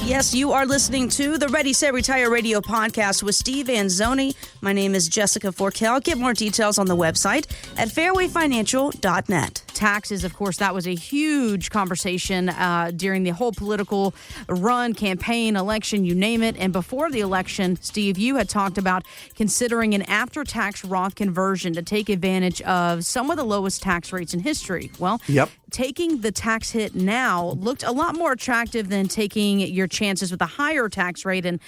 Yes, you are listening to the Ready, Set, Retire radio podcast with Steve Anzoni. My name is Jessica Forkel. Get more details on the website at fairwayfinancial.net. Taxes, of course, that was a huge conversation during the whole political run, campaign, election, you name it. And before the election, Steve, you had talked about considering an after-tax Roth conversion to take advantage of some of the lowest tax rates in history. Well, taking the tax hit now looked a lot more attractive than taking your chances with a higher tax rate and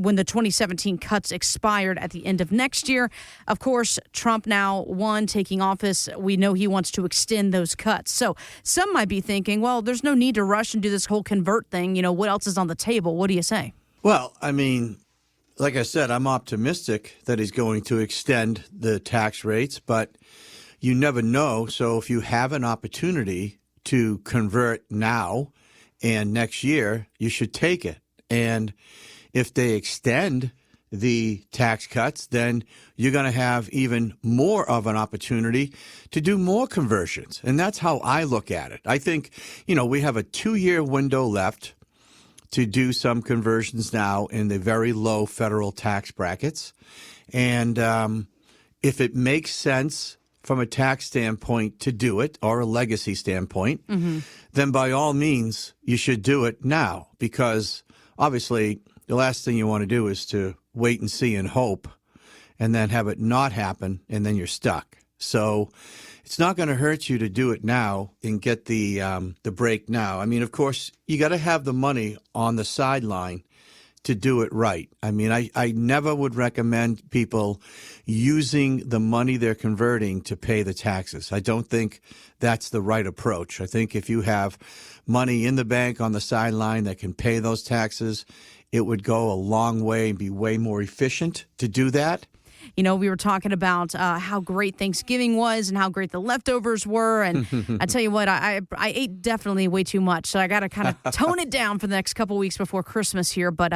when the 2017 cuts expired at the end of next year. Of course, Trump now won, taking office. We know he wants to extend those cuts. So some might be thinking, well, there's no need to rush and do this whole convert thing. You know, what else is on the table? What do you say? Well, I mean, like I said, I'm optimistic that he's going to extend the tax rates, but you never know. So if you have an opportunity to convert now and next year, you should take it. And if they extend the tax cuts, then you're going to have even more of an opportunity to do more conversions. And that's how I look at it. I think, we have a 2-year window left to do some conversions now in the very low federal tax brackets. And if it makes sense from a tax standpoint to do it, or a legacy standpoint, then by all means, you should do it now, because obviously the last thing you want to do is to wait and see and hope and then have it not happen, and then you're stuck. So it's not going to hurt you to do it now and get the break now. I mean, of course, you got to have the money on the sideline to do it right. I mean, I never would recommend people using the money they're converting to pay the taxes. I don't think that's the right approach. I think if you have money in the bank on the sideline that can pay those taxes, it would go a long way and be way more efficient to do that. You know, we were talking about how great Thanksgiving was and how great the leftovers were. And I tell you what, I ate definitely way too much. So I got to kind of tone it down for the next couple weeks before Christmas here. But,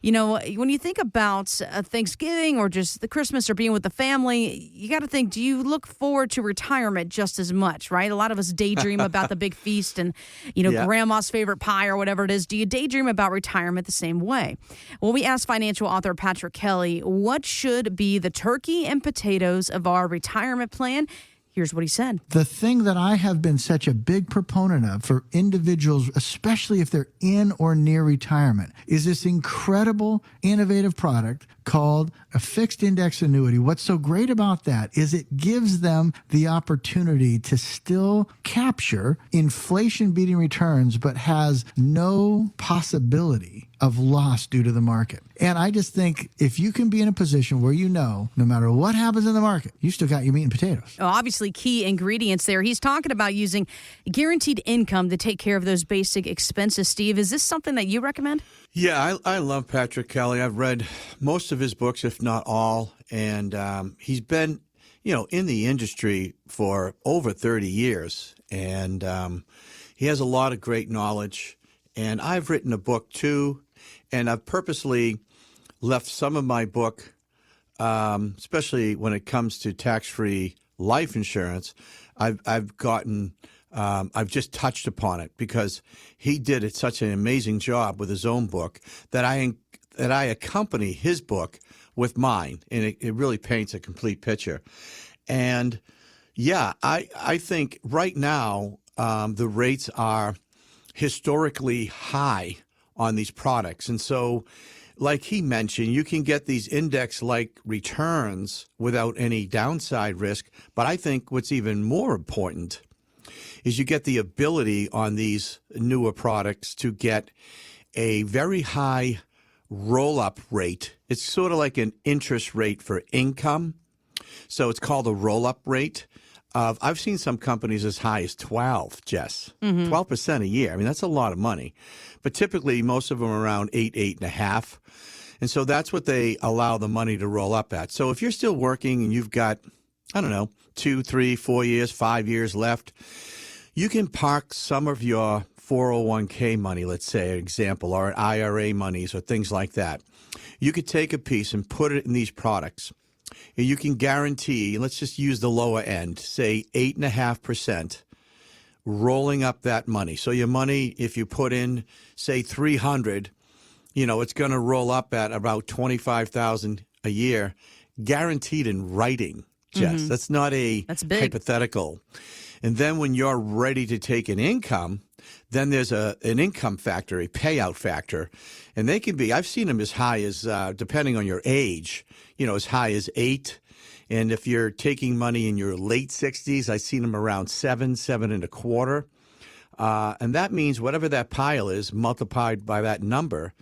when you think about Thanksgiving or just the Christmas or being with the family, you got to think, do you look forward to retirement just as much, right? A lot of us daydream about the big feast and, grandma's favorite pie or whatever it is. Do you daydream about retirement the same way? Well, we asked financial author Patrick Kelly, what should be the turkey and potatoes of our retirement plan? Here's what he said. The thing that I have been such a big proponent of for individuals, especially if they're in or near retirement, is this incredible, innovative product called a fixed index annuity. What's so great about that is it gives them the opportunity to still capture inflation-beating returns, but has no possibility of loss due to the market. And I just think if you can be in a position where no matter what happens in the market, you still got your meat and potatoes. Oh, obviously, key ingredients there. He's talking about using guaranteed income to take care of those basic expenses. Steve, is this something that you recommend? Yeah, I love Patrick Kelly. I've read most of his books, if not all, and he's been, in the industry for over 30 years, and he has a lot of great knowledge. And I've written a book too, and I've purposely left some of my book, especially when it comes to tax-free life insurance. I've just touched upon it because he did such an amazing job with his own book that I accompany his book with mine, and it really paints a complete picture. And yeah, I think right now the rates are historically high on these products, and so like he mentioned, you can get these index-like returns without any downside risk. But I think what's even more important is you get the ability on these newer products to get a very high roll-up rate. It's sort of like an interest rate for income. So it's called a roll-up rate. I've seen some companies as high as 12, Jess. 12% a year. I mean, that's a lot of money. But typically, most of them are around 8.5. And so that's what they allow the money to roll up at. So if you're still working and you've got, 2, 3, 4 years, 5 years left, you can park some of your 401k money, let's say, an example, or IRA monies or things like that. You could take a piece and put it in these products. And you can guarantee, let's just use the lower end, say 8.5%, rolling up that money. So your money, if you put in, say, 300, it's going to roll up at about $25,000 a year, guaranteed in writing, Jess. That's not that's big. Hypothetical. And then when you're ready to take an income, then there's an income factor, a payout factor. And they can be, I've seen them as high as, depending on your age, as high as 8. And if you're taking money in your late 60s, I've seen them around 7 and a quarter. And that means whatever that pile is multiplied by that number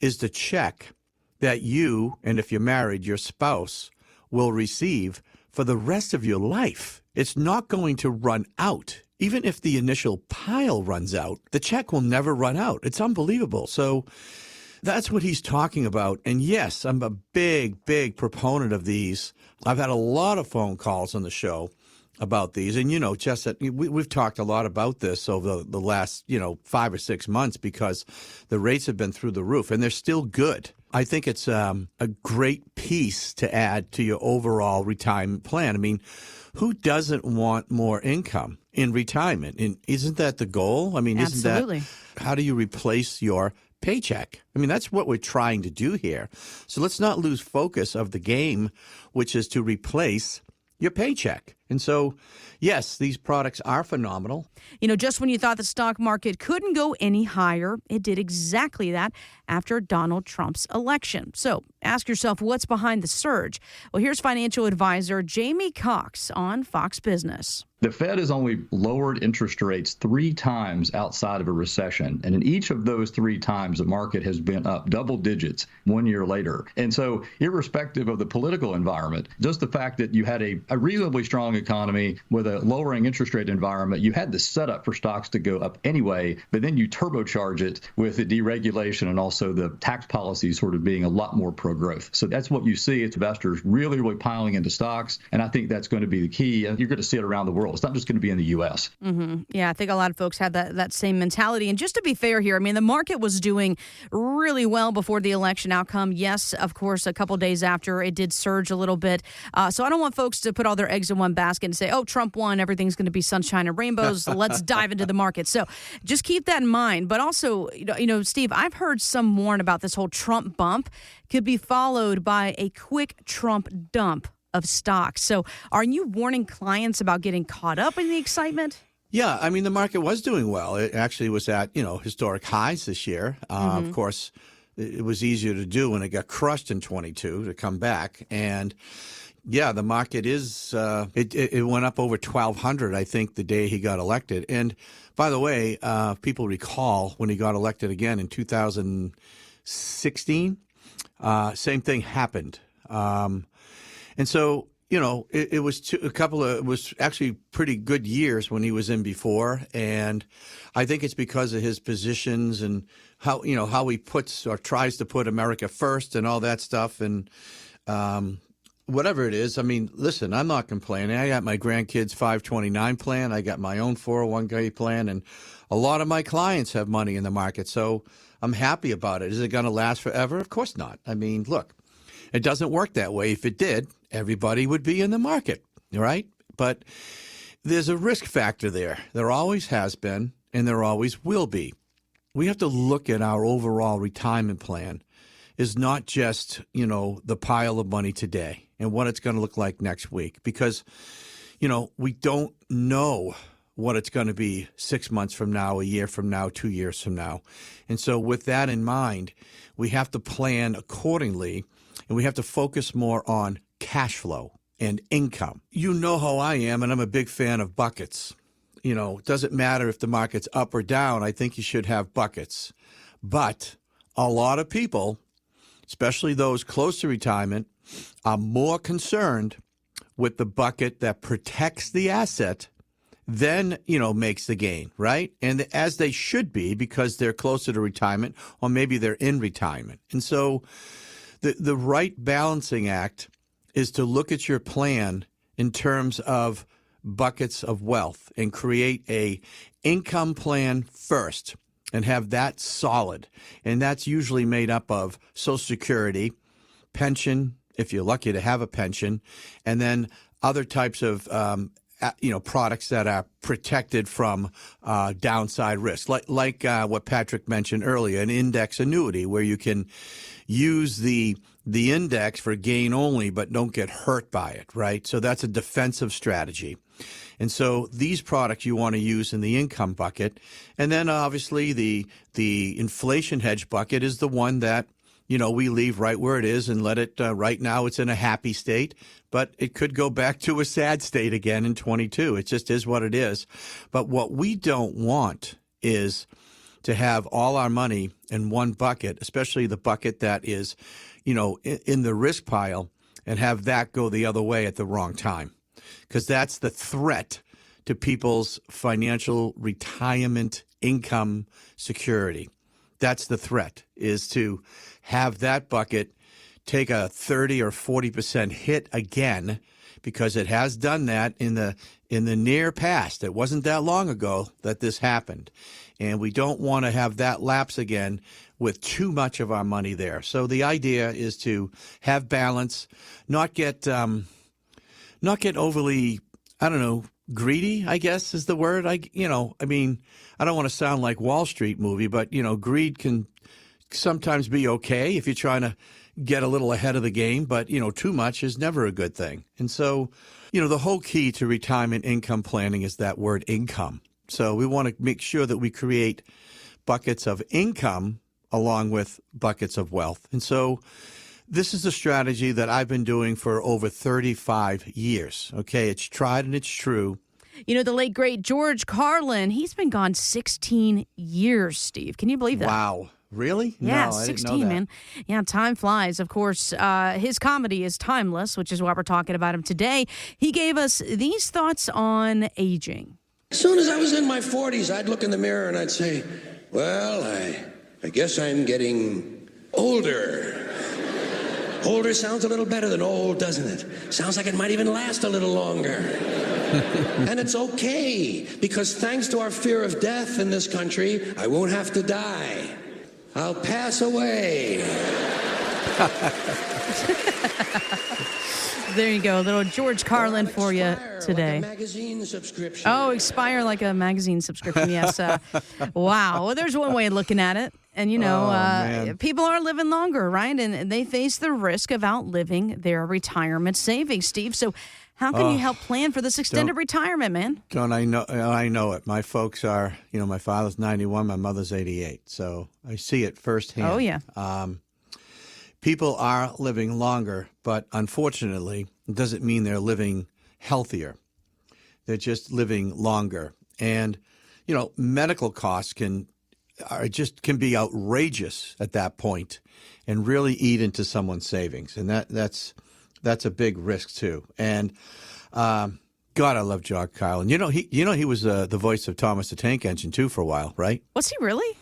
is the check that you, and if you're married, your spouse, will receive for the rest of your life. It's not going to run out. Even if the initial pile runs out, the check will never run out. It's unbelievable. So that's what he's talking about. And yes, I'm a big, big proponent of these. I've had a lot of phone calls on the show about these. And, Jess, we've talked a lot about this over the last, 5 or 6 months because the rates have been through the roof and they're still good. I think it's a great piece to add to your overall retirement plan. I mean, who doesn't want more income in retirement? And isn't that the goal? I mean, Absolutely. Isn't that how do you replace your paycheck? I mean, that's what we're trying to do here. So let's not lose focus of the game, which is to replace your paycheck. And so, yes, these products are phenomenal. Just when you thought the stock market couldn't go any higher, it did exactly that after Donald Trump's election. So ask yourself, what's behind the surge? Well, here's financial advisor Jamie Cox on Fox Business. The Fed has only lowered interest rates 3 times outside of a recession. And in each of those 3 times, the market has been up double digits 1 year later. And so irrespective of the political environment, just the fact that you had a reasonably strong economy with a lowering interest rate environment, you had the setup for stocks to go up anyway, but then you turbocharge it with the deregulation and also the tax policy sort of being a lot more pro-growth. So that's what you see. It's investors really, really piling into stocks. And I think that's going to be the key. You're going to see it around the world. It's not just going to be in the U.S. Yeah, I think a lot of folks have that same mentality. And just to be fair here, I mean, the market was doing really well before the election outcome. Yes, of course, a couple days after, it did surge a little bit. So I don't want folks to put all their eggs in one basket and say, oh, Trump won, everything's going to be sunshine and rainbows. Let's dive into the market. So just keep that in mind. But also, Steve, I've heard some warn about this whole Trump bump could be followed by a quick Trump dump of stocks. So are you warning clients about getting caught up in the excitement? Yeah, I mean, the market was doing well. It actually was at, historic highs this year. Of course, it was easier to do when it got crushed in 22 to come back. And yeah, the market is, it went up over 1,200, I think, the day he got elected. And by the way, people recall when he got elected again in 2016, same thing happened. And so, it was it was actually pretty good years when he was in before. And I think it's because of his positions and how he puts or tries to put America first and all that stuff. And whatever it is, I mean, listen, I'm not complaining. I got my grandkids' 529 plan. I got my own 401k plan. And a lot of my clients have money in the market. So I'm happy about it. Is it going to last forever? Of course not. I mean, look. It doesn't work that way. If it did, everybody would be in the market, right? But there's a risk factor there. There always has been, and there always will be. We have to look at our overall retirement plan is not just, the pile of money today and what it's going to look like next week because, we don't know what it's going to be 6 months from now, a year from now, 2 years from now. And so with that in mind, we have to plan accordingly. And we have to focus more on cash flow and income. You know how I am, and I'm a big fan of buckets. It doesn't matter if the market's up or down. I think you should have buckets. But a lot of people, especially those close to retirement, are more concerned with the bucket that protects the asset than, makes the gain, right? And as they should be because they're closer to retirement or maybe they're in retirement. And so the right balancing act is to look at your plan in terms of buckets of wealth and create a income plan first and have that solid. And that's usually made up of Social Security, pension, if you're lucky to have a pension, and then other types of products that are protected from downside risk, like what Patrick mentioned earlier, an index annuity where you can use the index for gain only, but don't get hurt by it, right? So that's a defensive strategy. And so these products you want to use in the income bucket. And then obviously the inflation hedge bucket is the one that, we leave right where it is and let it, right now it's in a happy state, but it could go back to a sad state again in 22. It just is what it is. But what we don't want is to have all our money in one bucket, especially the bucket that is, in the risk pile, and have that go the other way at the wrong time. Because that's the threat to people's financial retirement income security. That's the threat, is to have that bucket take a 30 or 40% hit again, because it has done that in the near past. It wasn't that long ago that this happened. And we don't want to have that lapse again with too much of our money there. So the idea is to have balance, not get overly, greedy, I guess is the word. I don't want to sound like Wall Street movie, but, greed can sometimes be okay if you're trying to get a little ahead of the game, but, too much is never a good thing. And so, the whole key to retirement income planning is that word income. So we want to make sure that we create buckets of income along with buckets of wealth. And so this is a strategy that I've been doing for over 35 years. Okay, it's tried and it's true. The late, great George Carlin, he's been gone 16 years, Steve. Can you believe that? Wow. Really? Yeah, No, 16, I didn't know that. man. Yeah, time flies. Of course, his comedy is timeless, which is why we're talking about him today. He gave us these thoughts on aging. As soon as I was in my 40s, I'd look in the mirror and I'd say, well, I guess I'm getting older. Older sounds a little better than old, doesn't it? Sounds like it might even last a little longer. And it's okay, because thanks to our fear of death in this country, I won't have to die. I'll pass away. There you go, little George Carlin for you today. Like a magazine subscription. Oh, expire like a magazine subscription, yes. Wow. Well, there's one way of looking at it. And, people are living longer, right? And they face the risk of outliving their retirement savings, Steve. So how can you help plan for this extended retirement, man? Don't I know it. My folks are, my father's 91, my mother's 88. So I see it firsthand. Oh, yeah. People are living longer, but unfortunately, it doesn't mean they're living healthier. They're just living longer. And, medical costs can be outrageous at that point and really eat into someone's savings. And that's a big risk too. And God, I love George Carlin. He was the voice of Thomas the Tank Engine too for a while, right? Was he really?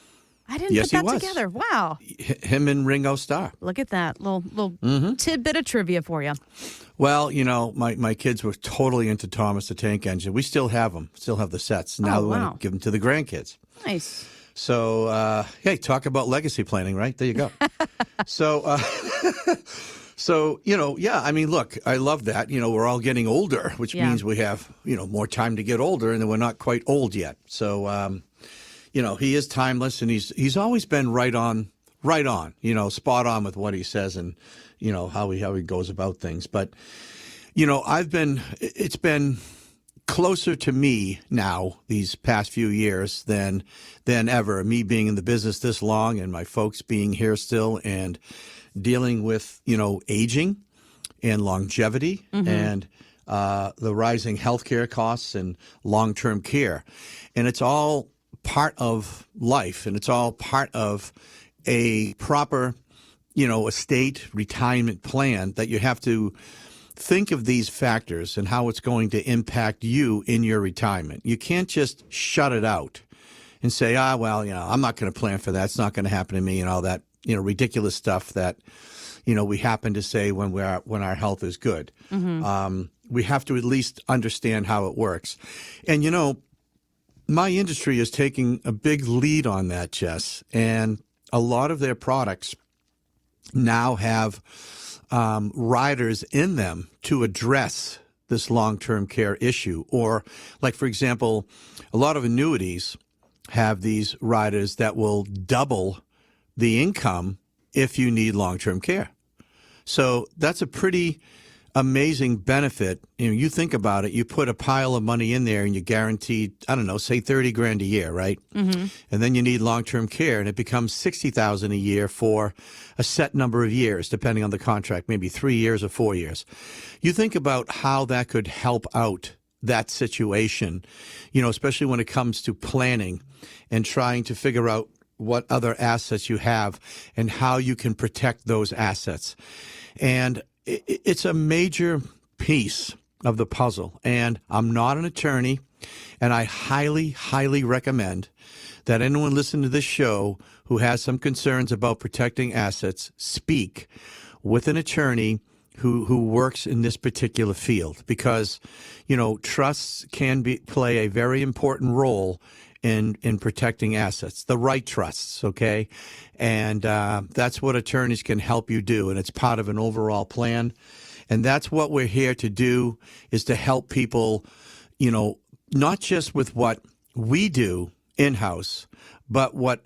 I didn't Yes, put he that was. together. Wow. Him and Ringo Starr. Look at that. Little tidbit of trivia for you. Well, my kids were totally into Thomas the Tank Engine. We still have them. Still have the sets. Now we want to give them to the grandkids. Nice. So, hey, talk about legacy planning, right? There you go. So, look, I love that. We're all getting older, which means we have, more time to get older, and then we're not quite old yet. So, he is timeless, and he's always been right on, spot on with what he says and, how he goes about things. But, it's been closer to me now these past few years than ever, me being in the business this long and my folks being here still and dealing with, aging and longevity and the rising healthcare costs and long-term care. And it's all part of life, and it's all part of a proper, estate retirement plan that you have to think of these factors and how it's going to impact you in your retirement. You can't just shut it out and say, I'm not going to plan for that. It's not going to happen to me, and all that, ridiculous stuff that, we happen to say when our health is good. We have to at least understand how it works. And, my industry is taking a big lead on that, Jess, and a lot of their products now have riders in them to address this long-term care issue. Or, like, for example, a lot of annuities have these riders that will double the income if you need long-term care. So that's a pretty amazing benefit. You think about it, you put a pile of money in there and you guaranteed, I don't know, say $30,000 a year, right? Mm-hmm. And then you need long-term care and it becomes $60,000 a year for a set number of years, depending on the contract, maybe 3 years or 4 years. You think about how that could help out that situation, especially when it comes to planning and trying to figure out what other assets you have and how you can protect those assets. And it's a major piece of the puzzle. And I'm not an attorney, and I highly, highly recommend that anyone listening to this show who has some concerns about protecting assets speak with an attorney who works in this particular field, because, trusts can play a very important role in protecting assets, the right trusts, okay? And that's what attorneys can help you do, and it's part of an overall plan. And that's what we're here to do, is to help people, not just with what we do in-house, but what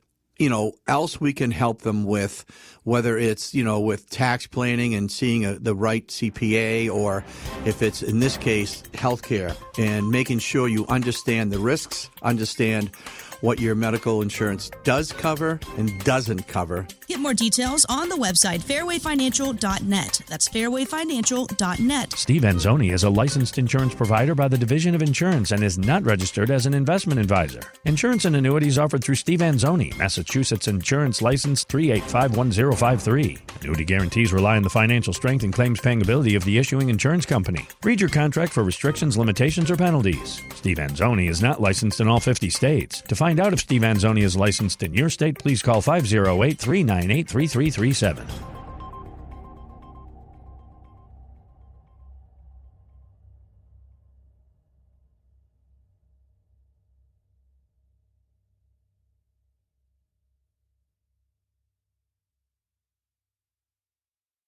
else we can help them with, whether it's, with tax planning and seeing the right CPA, or if it's, in this case, healthcare, and making sure you understand the risks, understand what your medical insurance does cover and doesn't cover. Get more details on the website, fairwayfinancial.net. That's fairwayfinancial.net. Steve Anzoni is a licensed insurance provider by the Division of Insurance and is not registered as an investment advisor. Insurance and annuities offered through Steve Anzoni, Massachusetts Insurance License 3851053. Annuity guarantees rely on the financial strength and claims paying ability of the issuing insurance company. Read your contract for restrictions, limitations, or penalties. Steve Anzoni is not licensed in all 50 states. To find out if Steve Anzoni is licensed in your state, please call 508-398-3337.